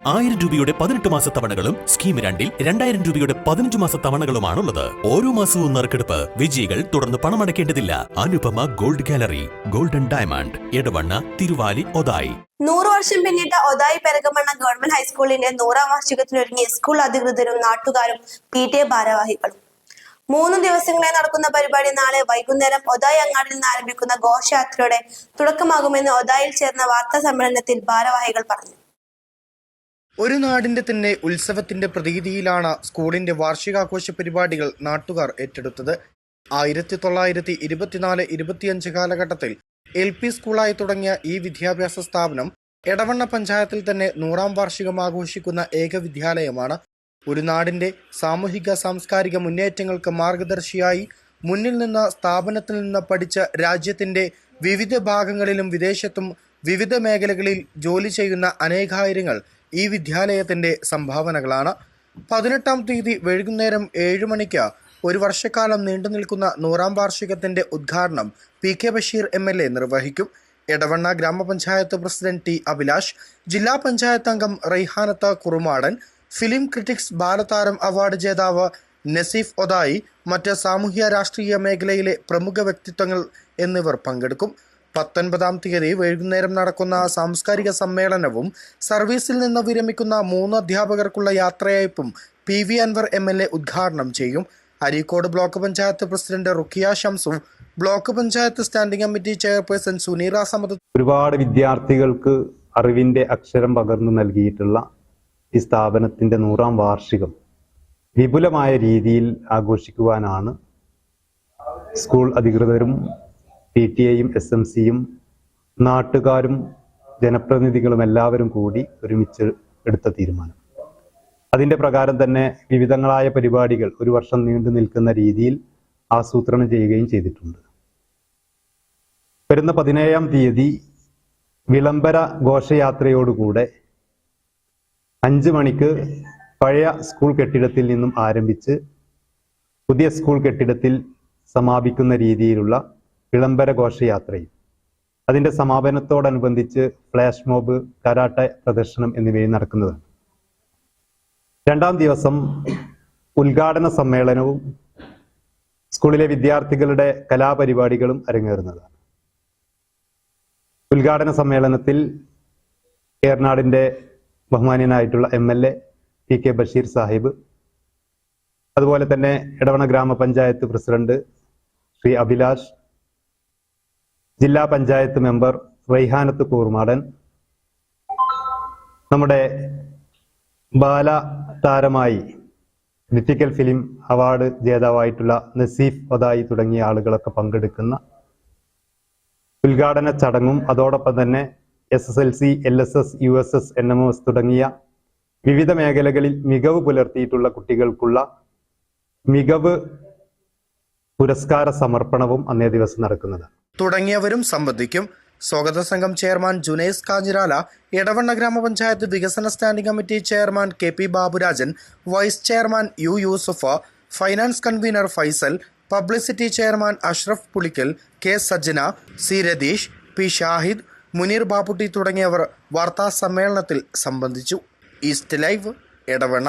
1000 രൂപയുടെ 18 മാസ തവണകളും സ്കീം 2-ൽ 2000 രൂപയുടെ 15 മാസ തവണകളുമാണുള്ളത്. ഓരോ മാസവും നറുക്കെടുപ്പ്. വിജയികൾ തുടർന്ന് പണമടയ്ക്കേണ്ടതില്ല. Anupama gold gallery, golden diamond, Edavanna, Thiruvali, Othayi. 100 വർഷം പിന്നിട്ട ഒതായി പെരകമണ്ണ ഗവൺമെന്റ് ഹൈസ്കൂളിന്റെ 100ാം വാർഷികത്തിനൊരുങ്ങി സ്കൂൾ അധികൃതരും നാട്ടുകാരും PTA ഭാരവാഹികളും. 3 ദിവസങ്ങളായി നടക്കുന്ന പരിപാടി നാളെ വൈകുന്നേരം ഒതായി അങ്ങാടിൽ നിന്ന് ആരംഭിക്കുന്ന ഘോഷയാത്രയോടെ തുടക്കമാകുമെന്ന് ഒതായിൽ ചേർന്ന വാർത്താ സമ്മേളനത്തിൽ ഭാരവാഹികൾ പറഞ്ഞു. ഒരു നാടിന്റെ തന്നെ ഉത്സവത്തിന്റെ പ്രതീതിയിലാണ് സ്കൂളിന്റെ വാർഷികാഘോഷ പരിപാടികൾ നാട്ടുകാർ ഏറ്റെടുത്തത്. 1924-25 കാലഘട്ടത്തിൽ LP സ്കൂളായി തുടങ്ങിയ ഈ വിദ്യാഭ്യാസ സ്ഥാപനം എടവണ്ണ പഞ്ചായത്തിൽ തന്നെ 100ാം വാർഷികം ആഘോഷിക്കുന്ന ഏക വിദ്യാലയമാണ്. ഒരു നാടിന്റെ സാമൂഹിക സാംസ്കാരിക മുന്നേറ്റങ്ങൾക്ക് മാർഗദർശിയായി മുന്നിൽ നിന്ന് സ്ഥാപനത്തിൽ നിന്ന് പഠിച്ച രാജ്യത്തിന്റെ വിവിധ ഭാഗങ്ങളിലും വിദേശത്തും വിവിധ മേഖലകളിൽ ജോലി ചെയ്യുന്ന അനേകായിരങ്ങൾ ഈ വിദ്യാലയത്തിന്റെ സംഭാവനകളാണ്. 18ാം തീയതി വൈകുന്നേരം 7 മണിക്ക് ഒരു വർഷക്കാലം നീണ്ടു നിൽക്കുന്ന 100ാം വാർഷികത്തിന്റെ ഉദ്ഘാടനം PK ബഷീർ MLA നിർവഹിക്കും. എടവണ്ണ ഗ്രാമപഞ്ചായത്ത് പ്രസിഡന്റ് T അഭിലാഷ്, ജില്ലാ പഞ്ചായത്ത് അംഗം റൈഹാനത്ത് കുറുമാടൻ, ഫിലിം ക്രിറ്റിക്സ് ബാലതാരം അവാർഡ് ജേതാവ് നസീഫ് ഒതായി, മറ്റ് സാമൂഹ്യ രാഷ്ട്രീയ മേഖലയിലെ പ്രമുഖ വ്യക്തിത്വങ്ങൾ എന്നിവർ പങ്കെടുക്കും. 19ാം തീയതി വൈകുന്നേരം നടക്കുന്ന സാംസ്കാരിക സമ്മേളനവും സർവീസിൽ നിന്ന് വിരമിക്കുന്ന 3 അധ്യാപകർക്കുള്ള യാത്രയയപ്പും PV അൻവർ MLA ഉദ്ഘാടനം ചെയ്യും. Areekode block panchayat president ruqyah Shamsu, block panchayat standing committee chairperson Suneera Samad, ഒരുപാട് വിദ്യാർത്ഥികൾക്ക് അറിവിന്റെ അക്ഷരം പകർന്നു നൽകിയിട്ടുള്ള ഈ സ്ഥാപനത്തിന്റെ 100ാം വാർഷികം വിപുലമായ രീതിയിൽ ആഘോഷിക്കുവാനാണ് സ്കൂൾ അധികൃതരും PTA-യും SMC-യും നാട്ടുകാരും ജനപ്രതിനിധികളും എല്ലാവരും കൂടി ഒരുമിച്ച് എടുത്ത തീരുമാനം. അതിന്റെ പ്രകാരം തന്നെ വിവിധങ്ങളായ പരിപാടികൾ ഒരു വർഷം നീണ്ടു നിൽക്കുന്ന രീതിയിൽ ആസൂത്രണം ചെയ്യുകയും ചെയ്തിട്ടുണ്ട്. വരുന്ന 17ാം തീയതി വിളംബര ഘോഷയാത്രയോടുകൂടെ 5 മണിക്ക് പഴയ സ്കൂൾ കെട്ടിടത്തിൽ നിന്നും ആരംഭിച്ച് പുതിയ സ്കൂൾ കെട്ടിടത്തിൽ സമാപിക്കുന്ന രീതിയിലുള്ള വിളംബര ഘോഷയാത്രയും അതിന്റെ സമാപനത്തോടനുബന്ധിച്ച് ഫ്ലാഷ് മോബ്, കരാട്ട പ്രദർശനം എന്നിവയും നടക്കുന്നതാണ്. 2ാം ദിവസം ഉദ്ഘാടന സമ്മേളനവും സ്കൂളിലെ വിദ്യാർത്ഥികളുടെ കലാപരിപാടികളും അരങ്ങേറുന്നതാണ്. ഉദ്ഘാടന സമ്മേളനത്തിൽ ഏർനാടിന്റെ ബഹുമാന്യനായിട്ടുള്ള MLA PK ബഷീർ സാഹിബ്, അതുപോലെ തന്നെ എടവണ്ണ ഗ്രാമപഞ്ചായത്ത് പ്രസിഡന്റ് ശ്രീ അഭിലാഷ്, ജില്ലാ പഞ്ചായത്ത് മെമ്പർ റൈഹാനത്ത് കൂർമാടൻ, നമ്മുടെ ബാലതാരമായി ക്രിറ്റിക്കൽ ഫിലിം അവാർഡ് ജേതാവായിട്ടുള്ള നസീഫ് ഒതായി തുടങ്ങിയ ആളുകളൊക്കെ പങ്കെടുക്കുന്ന ഉദ്ഘാടന ചടങ്ങും അതോടൊപ്പം തന്നെ SSLC, LSS, USS, NMS തുടങ്ങിയ വിവിധ മേഖലകളിൽ മികവ് പുലർത്തിയിട്ടുള്ള കുട്ടികൾക്കുള്ള മികവ് പുരസ്കാര സമർപ്പണവും അന്നേ ദിവസം നടക്കുന്നതാണ്. തുടങ്ങിയവരും സംബന്ധിക്കും. സ്വാഗത സംഘം ചെയർമാൻ ജുനൈസ് കാഞ്ഞിരാല, എടവണ്ണ ഗ്രാമപഞ്ചായത്ത് വികസന standing committee chairman KP Baburajan, vice chairman U Yusufa, finance convener Faisal, publicity chairman Ashraf Pulikkal, K Sajjana, C Ratheesh, P Shahid, Muneer Bapputty തുടങ്ങിയവർ വാർത്താ സമ്മേളനത്തിൽ സംബന്ധിച്ചു. East Live, Edavanna.